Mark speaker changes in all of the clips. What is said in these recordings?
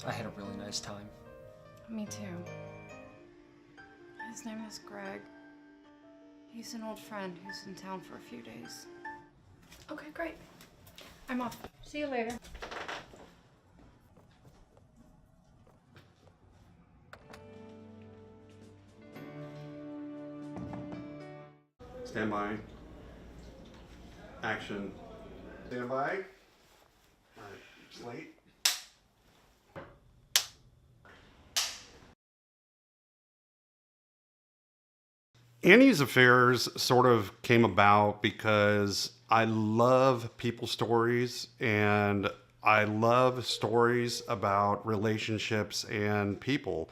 Speaker 1: I had a really nice time.
Speaker 2: Me too. His name is Greg. He's an old friend who's in town for a few days. Okay, great. I'm off. See you later.
Speaker 3: Stand by. Action. Stand by. Alright, it's late. Annie's Affairs sort of came about because I love people stories and I love stories about relationships and people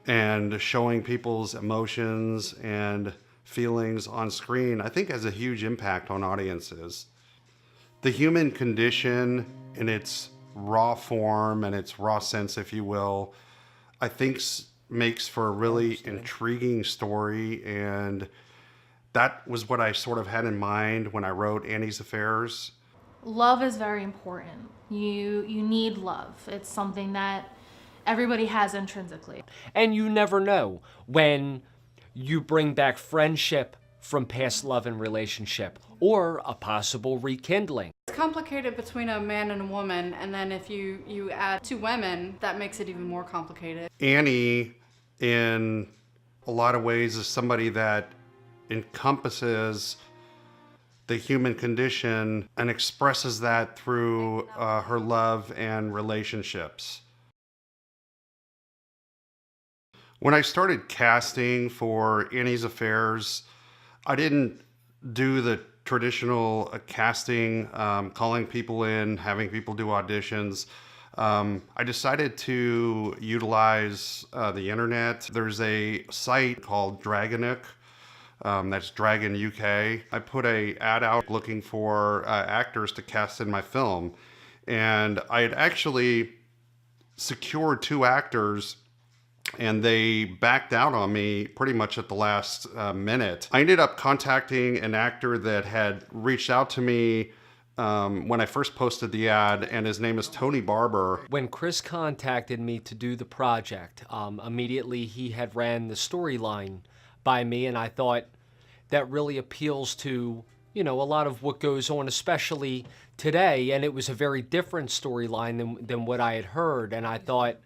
Speaker 3: and showing people's emotions and feelings on screen, I think has a huge impact on audiences. The human condition in its raw form and its raw sense, if you will, I think makes for a really intriguing story, and that was what I sort of had in mind when I wrote Annie's Affairs.
Speaker 4: Love is very important. You need love. It's something that everybody has intrinsically.
Speaker 1: And you never know when you bring back friendship from past love and relationship, or a possible rekindling.
Speaker 2: It's complicated between a man and a woman, and then if you add two women, that makes it even more complicated.
Speaker 3: Annie, in a lot of ways, is somebody that encompasses the human condition and expresses that through her love and relationships. When I started casting for Annie's Affairs, I didn't do the traditional casting, calling people in, having people do auditions. I decided to utilize the internet. There's a site called Dragonuk, that's Dragon UK. I put an ad out looking for actors to cast in my film, and I had actually secured 2 actors, and they backed out on me pretty much at the last minute. I ended up contacting an actor that had reached out to me when I first posted the ad, and his name is Tony Barber.
Speaker 1: When Chris contacted me to do the project, immediately he had ran the storyline by me, and I thought that really appeals to, you know, a lot of what goes on, especially today, and it was a very different storyline than what I had heard, and I thought,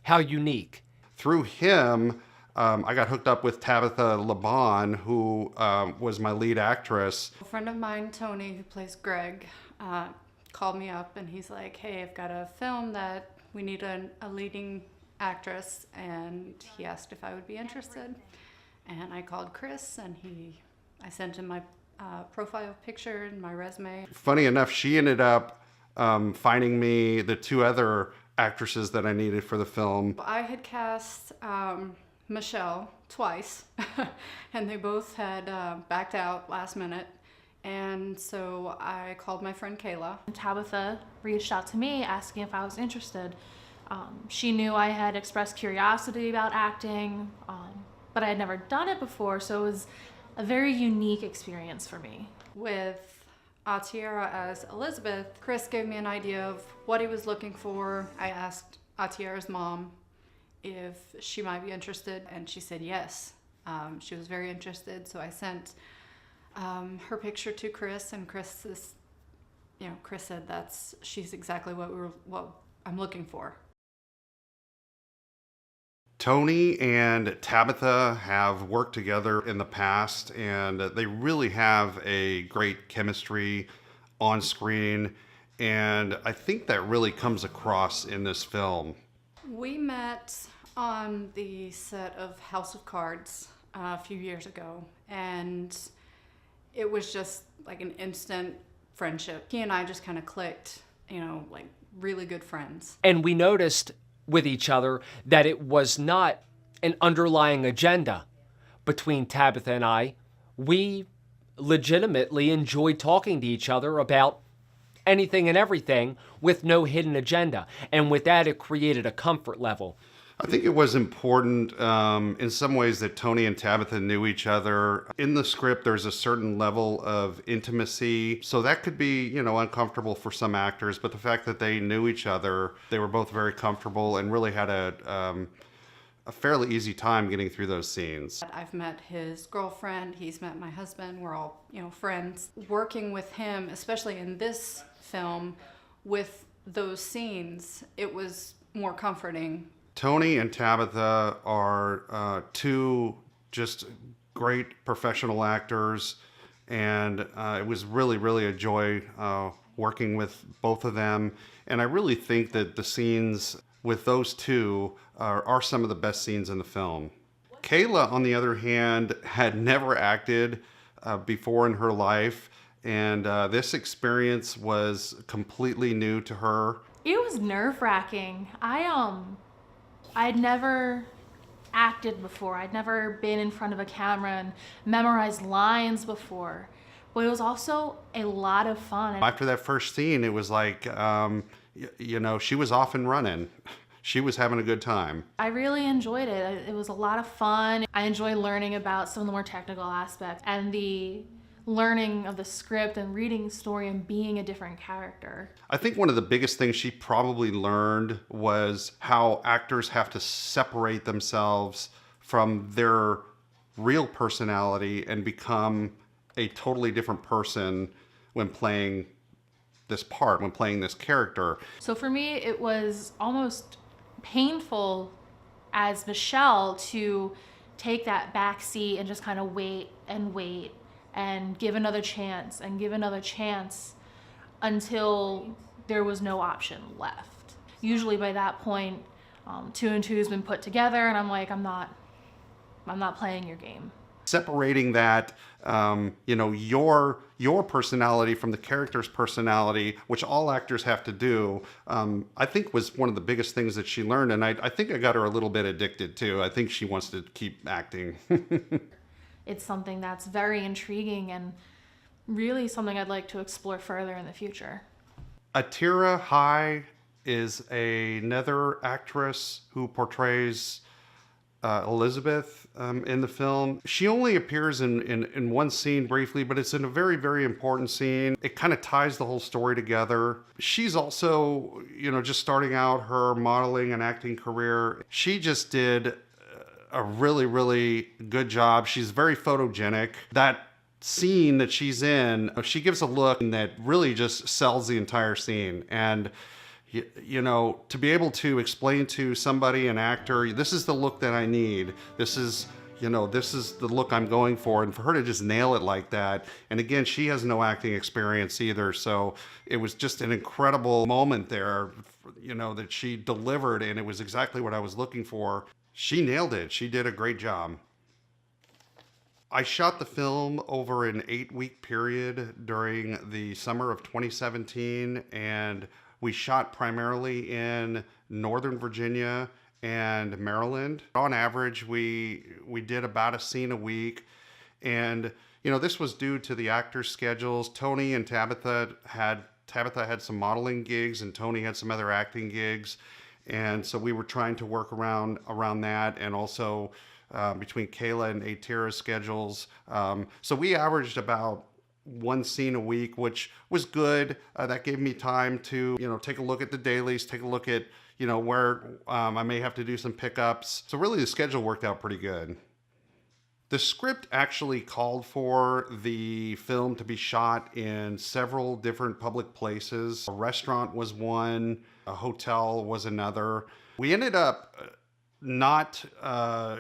Speaker 1: how unique.
Speaker 3: Through him, I got hooked up with Tabitha Laban, who was my lead actress.
Speaker 2: A friend of mine, Tony, who plays Greg, called me up and he's like, hey, I've got a film that we need a leading actress, and he asked if I would be interested. And I called Chris, and I sent him my profile picture and my resume.
Speaker 3: Funny enough, she ended up finding me the 2 other actresses that I needed for the film.
Speaker 2: I had cast Michelle twice, and they both had backed out last minute. And so I called my friend Kayla.
Speaker 4: Tabitha reached out to me asking if I was interested. She knew I had expressed curiosity about acting, but I had never done it before, so it was a very unique experience for me.
Speaker 2: With Atiera as Elizabeth, Chris gave me an idea of what he was looking for. I asked Atiera's mom if she might be interested, and she said yes. She was very interested, so I sent her picture to Chris, and Chris said she's exactly what I'm looking for.
Speaker 3: Tony and Tabitha have worked together in the past, and they really have a great chemistry on screen, and I think that really comes across in this film.
Speaker 2: We met on the set of House of Cards a few years ago, and it was just like an instant friendship. He and I just kind of clicked, like really good friends.
Speaker 1: And we noticed with each other that it was not an underlying agenda between Tabitha and I. We legitimately enjoyed talking to each other about anything and everything with no hidden agenda. And with that, it created a comfort level.
Speaker 3: I think it was important in some ways that Tony and Tabitha knew each other. In the script, there's a certain level of intimacy. So that could be, uncomfortable for some actors. But the fact that they knew each other, they were both very comfortable and really had a fairly easy time getting through those scenes.
Speaker 2: I've met his girlfriend, he's met my husband, we're all, friends. Working with him, especially in this film, with those scenes, it was more comforting.
Speaker 3: Tony and Tabitha are two just great professional actors, and it was really, really a joy working with both of them. And I really think that the scenes with those two are some of the best scenes in the film. Kayla, on the other hand, had never acted before in her life, and this experience was completely new to her.
Speaker 4: It was nerve-wracking. I'd never acted before. I'd never been in front of a camera and memorized lines before. But it was also a lot of fun.
Speaker 3: After that first scene, it was like, she was off and running. She was having a good time.
Speaker 4: I really enjoyed it. It was a lot of fun. I enjoyed learning about some of the more technical aspects and the learning of the script and reading the story and being a different character.
Speaker 3: I think one of the biggest things she probably learned was how actors have to separate themselves from their real personality and become a totally different person when playing this part, when playing this character.
Speaker 4: So for me, it was almost painful as Michelle to take that back seat and just kind of wait and give another chance and give another chance until there was no option left. Usually by that point, 2 and 2 has been put together and I'm like, I'm not playing your game.
Speaker 3: Separating that, your personality from the character's personality, which all actors have to do, I think was one of the biggest things that she learned. And I think I got her a little bit addicted too. I think she wants to keep acting.
Speaker 4: It's something that's very intriguing and really something I'd like to explore further in the future.
Speaker 3: Atira Hai is another actress who portrays Elizabeth in the film. She only appears in one scene briefly, but it's in a very, very important scene. It kind of ties the whole story together. She's also, just starting out her modeling and acting career. She just did a really, really good job. She's very photogenic. That scene that she's in, she gives a look that really just sells the entire scene. And to be able to explain to somebody, an actor, this is the look that I need. This is the look I'm going for. And for her to just nail it like that. And again, she has no acting experience either. So it was just an incredible moment there, that she delivered. And it was exactly what I was looking for. She nailed it. She did a great job. I shot the film over an 8-week period during the summer of 2017, and we shot primarily in Northern Virginia and Maryland. On average, we did about a scene a week, and this was due to the actors' schedules. Tony and Tabitha had some modeling gigs, and Tony had some other acting gigs. And so we were trying to work around that, and also between Kayla and Atira's schedules. So we averaged about one scene a week, which was good. That gave me time to, take a look at the dailies, take a look at, where I may have to do some pickups. So really the schedule worked out pretty good. The script actually called for the film to be shot in several different public places. A restaurant was one, a hotel was another. We ended up not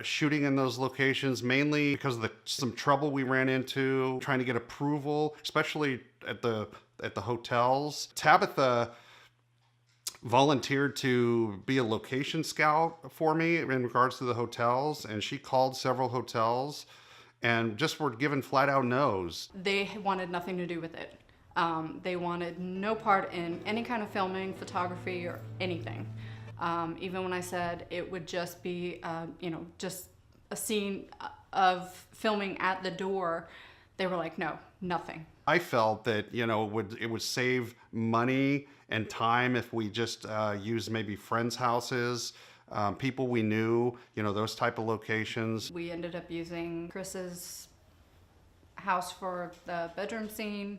Speaker 3: shooting in those locations, mainly because of some trouble we ran into trying to get approval, especially at the hotels. Tabitha volunteered to be a location scout for me in regards to the hotels, and she called several hotels and just were given flat out no's.
Speaker 2: They wanted nothing to do with it. They wanted no part in any kind of filming, photography, or anything. Even when I said it would just be, just a scene of filming at the door, they were like, no, nothing.
Speaker 3: I felt that, it would save money and time if we just used maybe friends' houses people we knew, those type of locations.
Speaker 2: We ended up using Chris's house for the bedroom scene.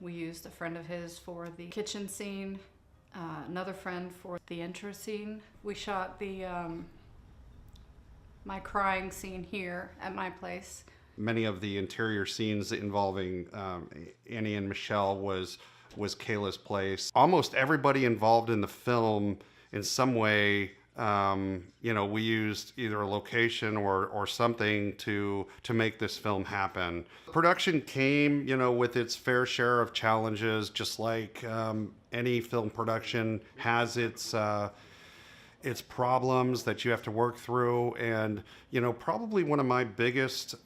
Speaker 2: We used a friend of his for the kitchen scene, another friend for the intro scene. We shot the my crying scene here at my place.
Speaker 3: Many of the interior scenes involving Annie and Michelle was Kayla's place. Almost everybody involved in the film in some way, we used either a location or something to make this film happen. Production came, with its fair share of challenges, just like any film production has its problems that you have to work through. And, probably one of my biggest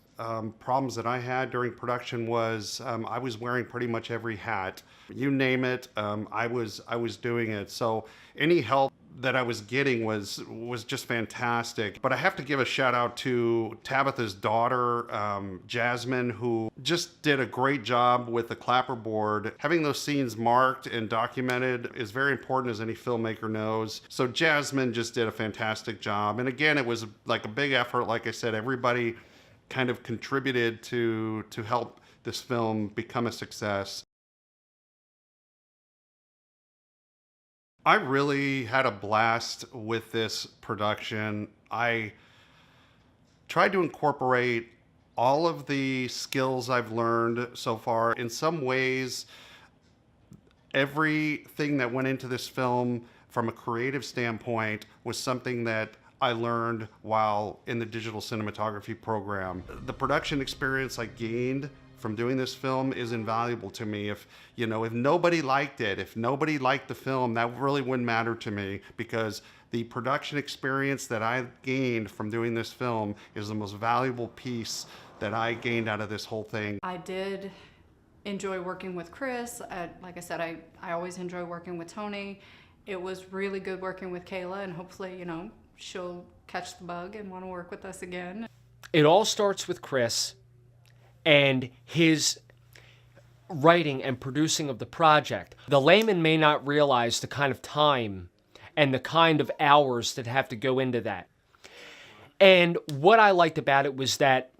Speaker 3: problems that I had during production was I was wearing pretty much every hat. You name it, I was doing it. So any help that I was getting was just fantastic. But I have to give a shout out to Tabitha's daughter, Jasmine, who just did a great job with the clapperboard. Having those scenes marked and documented is very important, as any filmmaker knows. So Jasmine just did a fantastic job. And again, it was like a big effort. Like I said, everybody kind of contributed to help this film become a success. I really had a blast with this production. I tried to incorporate all of the skills I've learned so far. In some ways, everything that went into this film from a creative standpoint was something that I learned while in the digital cinematography program. The production experience I gained from doing this film is invaluable to me. If nobody liked it, if nobody liked the film, that really wouldn't matter to me, because the production experience that I gained from doing this film is the most valuable piece that I gained out of this whole thing.
Speaker 2: I did enjoy working with Chris. Like I said, I always enjoy working with Tony. It was really good working with Kayla, and hopefully, she'll catch the bug and want to work with us again.
Speaker 1: It all starts with Chris and his writing and producing of the project. The layman may not realize the kind of time and the kind of hours that have to go into that. And what I liked about it was that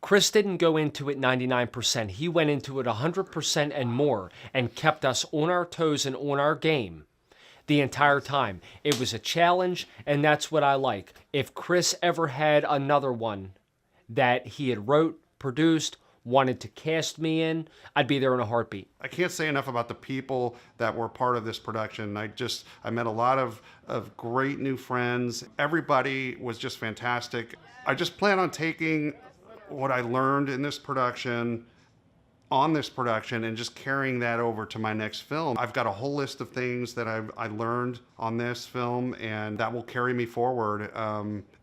Speaker 1: Chris didn't go into it 99%. He went into it 100% and more, and kept us on our toes and on our game the entire time. It was a challenge, and that's what I like. If Chris ever had another one that he had wrote, produced, wanted to cast me in, I'd be there in a heartbeat.
Speaker 3: I can't say enough about the people that were part of this production. I met a lot of great new friends. Everybody was just fantastic. I just plan on taking what I learned in this production, on this production, and just carrying that over to my next film. I've got a whole list of things that I learned on this film, and that will carry me forward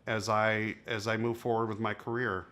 Speaker 3: as I move forward with my career.